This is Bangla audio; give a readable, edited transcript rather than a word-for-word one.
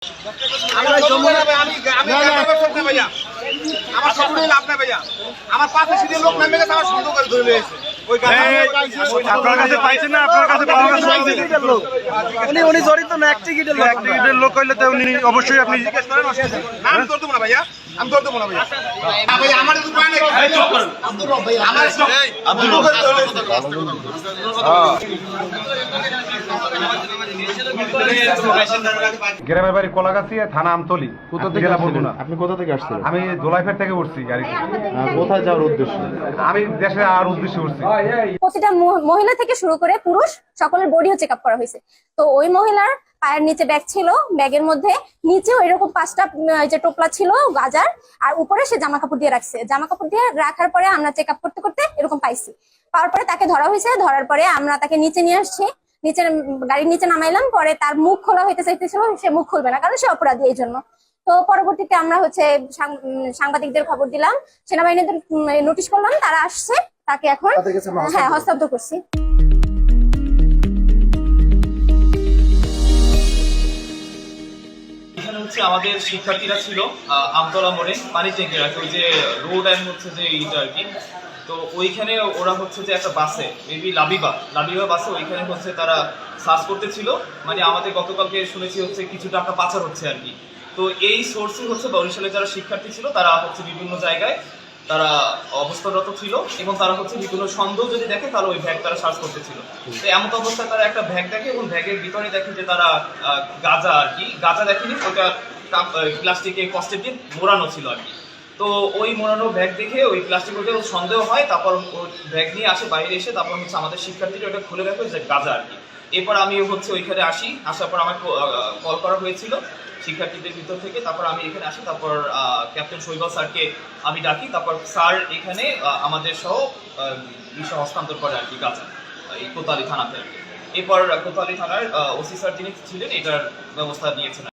আমার সকলেই লাভ নাই ভাইয়া, আমার পাশে সিটের লোক নামে গেছে, আমার সুন্দর করে ধরে নিয়েছে। আপনার কাছে পাইছেন না? আপনার কাছে পাওয়া গেছে? উনি জড়িত না, এক টিকিটের লোক। এক টিকিটের লোক হইলে তো উনি অবশ্যই আপনি জিজ্ঞেস করেন, না আমি ধরতে না ভাইয়া, আমি ধরতে না ভাইয়া। ভাইয়া আমার তো উপায় নাই, আব্দুর রব ভাইয়া, আমার আব্দুর রব গ্রামের বাড়ি কলাগাছি, থানা আমতলী, কোথা থেকে আসছিলেন? আপনি কোথা থেকে আসছেন? আমি দোলাইফের থেকে উঠছি গাড়িতে। কোথায় যাওয়ার উদ্দেশ্য? আমি দেশে আর উদ্দেশ্যে উঠছি। প্রতিটা মহিলা থেকে শুরু করে পুরুষ সকলের বডিও চেক আপ করা হয়েছে। তো ওই মহিলার পায়ের নিচে ব্যাগ ছিল, ব্যাগের মধ্যে নিচেও এরকম 5টা যে টোপলা ছিল গাজার, আর উপরে সে জামা কাপড় দিয়ে রাখছে। জামা কাপড় দিয়ে রাখার পরে আমরা চেক আপ করতে করতে এরকম পাইছি। পাওয়ার পরে তাকে ধরা হয়েছে, ধরার পরে আমরা তাকে নিচে নিয়ে আসছি, নিচে গাড়ির নিচে নামাইলাম। পরে তার মুখ খোলা হইতে চাইতেছিল, সে মুখ খুলবে না, কারণ সে অপরাধী এই জন্য। তো পরবর্তীতে আমরা সাংবাদিকদের খবর দিলাম, সেনাবাহিনীদের নোটিশ করলাম, তারা আসছে, তাকে এখন হস্তান্তর করছি। এখানে হচ্ছে আমাদের শিক্ষার্থীরা ছিল আমতলা মোড়ে পানি ট্যাঙ্কের আর কি, ওই যে রোড অ্যান্ড হচ্ছে যে এইটা আর কি। তো ওইখানে ওরা হচ্ছে যে একটা বাসে, মেবি লাবিবা বাসে ওইখানে হচ্ছে তারা সার্চ করতেছিল। মানে আমাদের গতকালকে শুনেছি হচ্ছে কিছু টাকা পাচার হচ্ছে আর কি। তো এই সোর্সে হচ্ছে বরিশালে যারা শিক্ষার্থী ছিল তারা হচ্ছে বিভিন্ন জায়গায় তারা অবস্থানরত ছিল, এবং তারা হচ্ছে বিভিন্ন সন্দেহ যদি দেখে তাহলে ওই ব্যাগ তারা সার্চ করতেছিল। তো এমন অবস্থায় তারা একটা ব্যাগ দেখে, এবং ব্যাগের ভিতরে দেখে যে তারা গাঁজা আর কি, গাঁজা দেখেনি, ওটা প্লাস্টিকে কস্টেপ দিয়ে মোড়ানো ছিল আর কি। তো ওই মোড়ানো ব্যাগ দেখে ওই প্লাস্টিক ওটা সন্দেহ হয়, তারপর ওই ব্যাগ নিয়ে আসে বাইরে এসে, তারপর হচ্ছে আমাদের শিক্ষার্থীরা ওটা খুলে দেখে যে গাঁজা আর কি। এরপর আমি হচ্ছে ওইখানে আসি, আসার পর আমাকে কল করা হয়েছিল শিক্ষার্থীদের ভিতর থেকে। তারপর আমি এখানে আসি, তারপর ক্যাপ্টেন শৈবাল স্যারকে আমি ডাকি, তারপর স্যার এখানে আমাদের সহ বিষয় হস্তান্তর করে আর কি গাজা এই কোতোয়ালি থানাতে আর কি। এরপর কোতোয়ালি থানার ওসি স্যার যিনি ছিলেন এটার ব্যবস্থা নিয়েছেন।